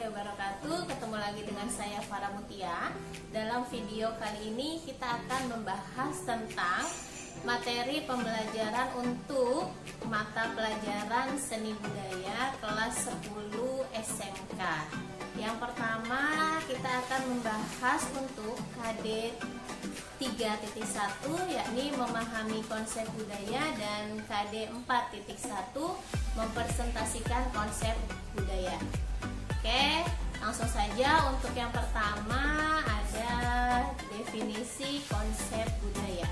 wabarakatuh. Ketemu lagi dengan saya Farah Mutia. Dalam video kali ini kita akan membahas tentang materi pembelajaran untuk mata pelajaran seni budaya kelas 10 SMK. Yang pertama kita akan membahas untuk KD 3.1 yakni memahami konsep budaya, dan KD 4.1 mempresentasikan konsep budaya. Oke, langsung saja. Untuk yang pertama ada definisi konsep budaya.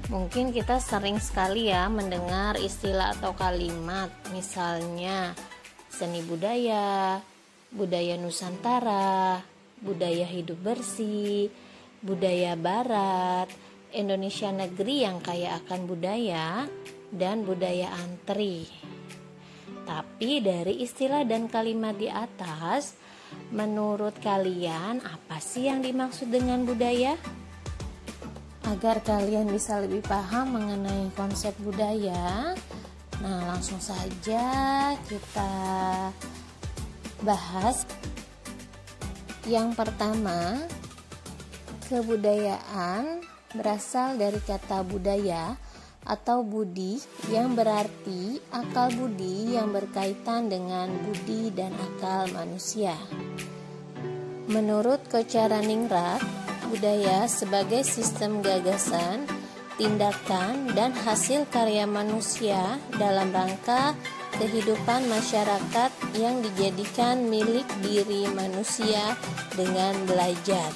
Mungkin kita sering sekali ya mendengar istilah atau kalimat, misalnya seni budaya, budaya Nusantara, budaya hidup bersih, budaya barat, Indonesia negeri yang kaya akan budaya, dan budaya antri. Tapi dari istilah dan kalimat di atas, menurut kalian apa sih yang dimaksud dengan budaya? Agar kalian bisa lebih paham mengenai konsep budaya, nah langsung saja kita bahas. Yang pertama, kebudayaan berasal dari kata budaya atau budi yang berarti akal budi yang berkaitan dengan budi dan akal manusia. Menurut Kocaraningrat, budaya sebagai sistem gagasan, tindakan, dan hasil karya manusia dalam rangka kehidupan masyarakat yang dijadikan milik diri manusia dengan belajar.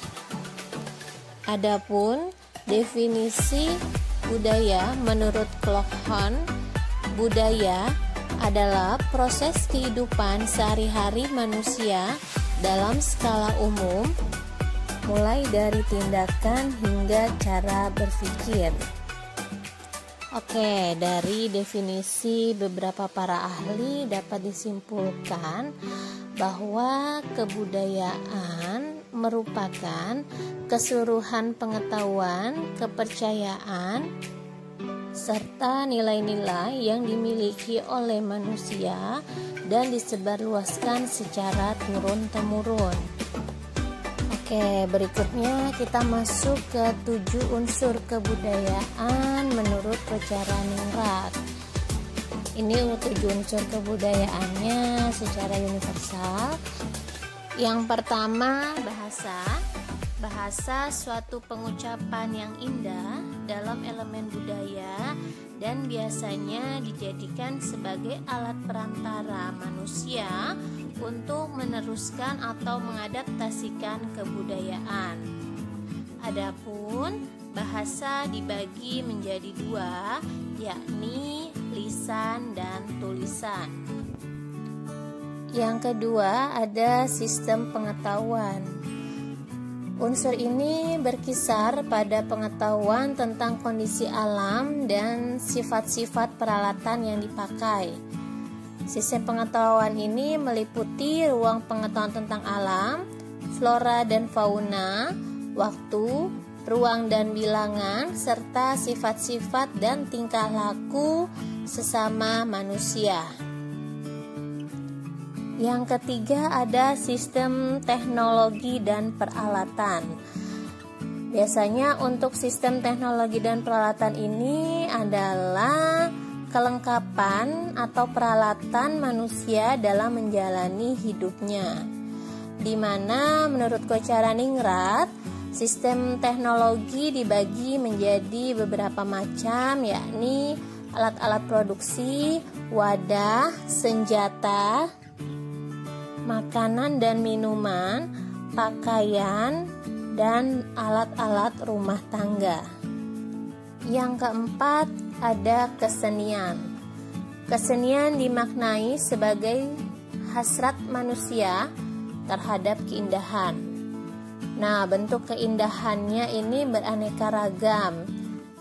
Adapun definisi budaya menurut Cloghorn, budaya adalah proses kehidupan sehari-hari manusia dalam skala umum, mulai dari tindakan hingga cara berpikir. Oke, dari definisi beberapa para ahli dapat disimpulkan bahwa kebudayaan merupakan keseluruhan pengetahuan, kepercayaan, serta nilai-nilai yang dimiliki oleh manusia dan disebarluaskan secara turun-temurun. Oke, berikutnya kita masuk ke 7 unsur kebudayaan menurut Kocaraningrat. Ini 7 unsur kebudayaannya secara universal. Yang pertama, bahasa. Bahasa suatu pengucapan yang indah dalam elemen budaya dan biasanya dijadikan sebagai alat perantara manusia untuk meneruskan atau mengadaptasikan kebudayaan. Adapun bahasa dibagi menjadi 2, yakni lisan dan tulisan. Yang kedua ada sistem pengetahuan. Unsur ini berkisar pada pengetahuan tentang kondisi alam dan sifat-sifat peralatan yang dipakai. Sistem pengetahuan ini meliputi ruang pengetahuan tentang alam, flora dan fauna, waktu, ruang dan bilangan, serta sifat-sifat dan tingkah laku sesama manusia. Yang ketiga ada sistem teknologi dan peralatan. Biasanya untuk sistem teknologi dan peralatan ini adalah kelengkapan atau peralatan manusia dalam menjalani hidupnya. Di mana menurut Kocaraningrat, sistem teknologi dibagi menjadi beberapa macam, yakni alat-alat produksi, wadah, senjata, makanan dan minuman, pakaian, dan alat-alat rumah tangga. Yang keempat ada kesenian. Kesenian dimaknai sebagai hasrat manusia terhadap keindahan. Nah, bentuk keindahannya ini beraneka ragam.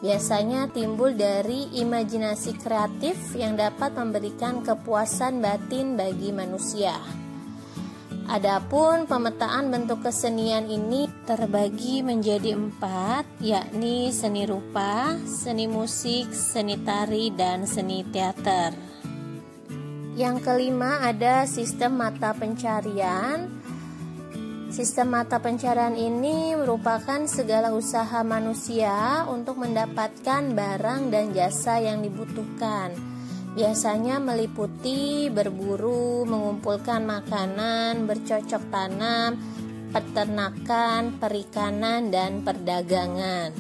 Biasanya timbul dari imajinasi kreatif yang dapat memberikan kepuasan batin bagi manusia. Adapun pemetaan bentuk kesenian ini terbagi menjadi 4, yakni seni rupa, seni musik, seni tari, dan seni teater. Yang kelima ada sistem mata pencarian. Sistem mata pencarian ini merupakan segala usaha manusia untuk mendapatkan barang dan jasa yang dibutuhkan. Biasanya meliputi berburu, mengumpulkan makanan, bercocok tanam, peternakan, perikanan, dan perdagangan.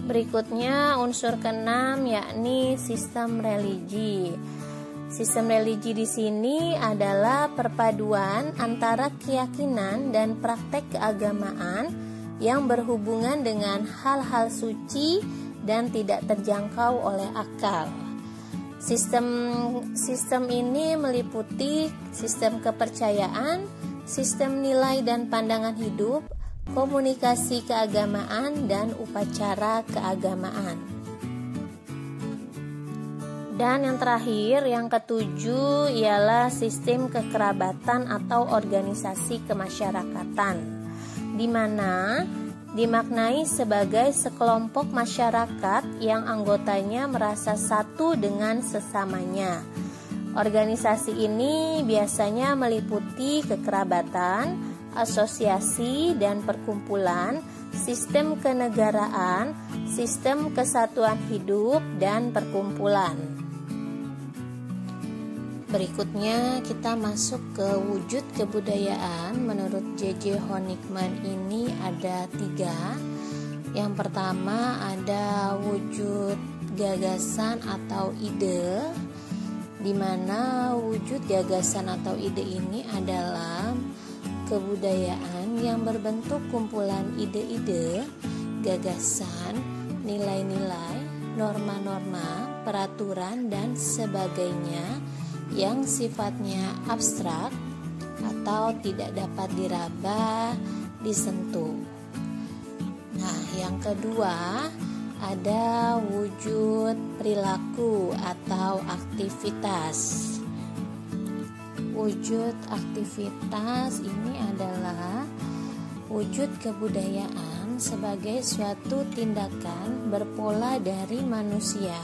Berikutnya unsur keenam yakni sistem religi. Sistem religi di sini adalah perpaduan antara keyakinan dan praktek keagamaan yang berhubungan dengan hal-hal suci dan tidak terjangkau oleh akal. Sistem ini meliputi sistem kepercayaan, sistem nilai dan pandangan hidup, komunikasi keagamaan, dan upacara keagamaan. Dan yang terakhir, yang ketujuh ialah sistem kekerabatan atau organisasi kemasyarakatan, di mana dimaknai sebagai sekelompok masyarakat yang anggotanya merasa satu dengan sesamanya. Organisasi ini biasanya meliputi kekerabatan, asosiasi dan perkumpulan, sistem kenegaraan, sistem kesatuan hidup, dan perkumpulan. Berikutnya kita masuk ke wujud kebudayaan. Menurut J.J. Honigman ini ada 3. Yang pertama ada wujud gagasan atau ide, di mana wujud gagasan atau ide ini adalah kebudayaan yang berbentuk kumpulan ide-ide, gagasan, nilai-nilai, norma-norma, peraturan, dan sebagainya yang sifatnya abstrak atau tidak dapat diraba, disentuh. Nah, yang kedua ada wujud perilaku atau aktivitas. Wujud aktivitas ini adalah wujud kebudayaan sebagai suatu tindakan berpola dari manusia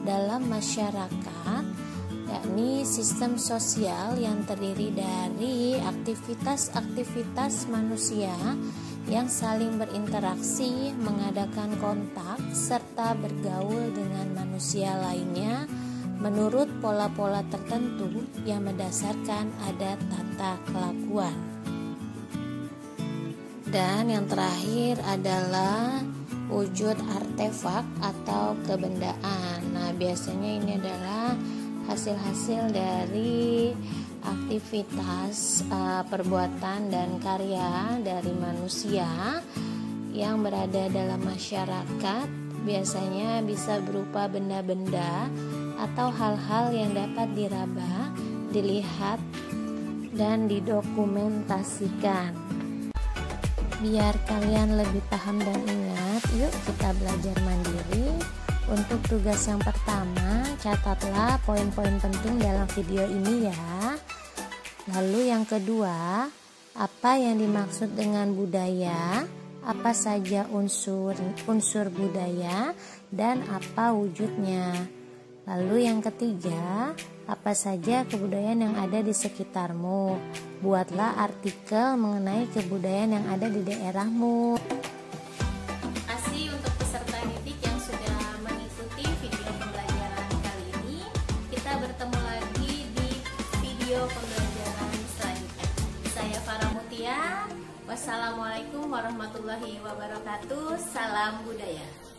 dalam masyarakat, yakni sistem sosial yang terdiri dari aktivitas-aktivitas manusia yang saling berinteraksi, mengadakan kontak, serta bergaul dengan manusia lainnya menurut pola-pola tertentu yang berdasarkan adat tata kelakuan. Dan yang terakhir adalah wujud artefak atau kebendaan. Nah, biasanya ini adalah hasil-hasil dari aktivitas perbuatan dan karya dari manusia yang berada dalam masyarakat. Biasanya bisa berupa benda-benda atau hal-hal yang dapat diraba, dilihat, dan didokumentasikan. Biar kalian lebih paham dan ingat, yuk kita belajar mandiri. Untuk tugas yang pertama, catatlah poin-poin penting dalam video ini ya. Lalu yang kedua, apa yang dimaksud dengan budaya, apa saja unsur budaya, dan apa wujudnya. Lalu yang ketiga, apa saja kebudayaan yang ada di sekitarmu. Buatlah artikel mengenai kebudayaan yang ada di daerahmu. Terima kasih untuk peserta didik yang sudah mengikuti video pembelajaran kali ini. Kita bertemu lagi di video pembelajaran selanjutnya. Saya Farah Mutia. Wassalamualaikum warahmatullahi wabarakatuh. Salam budaya.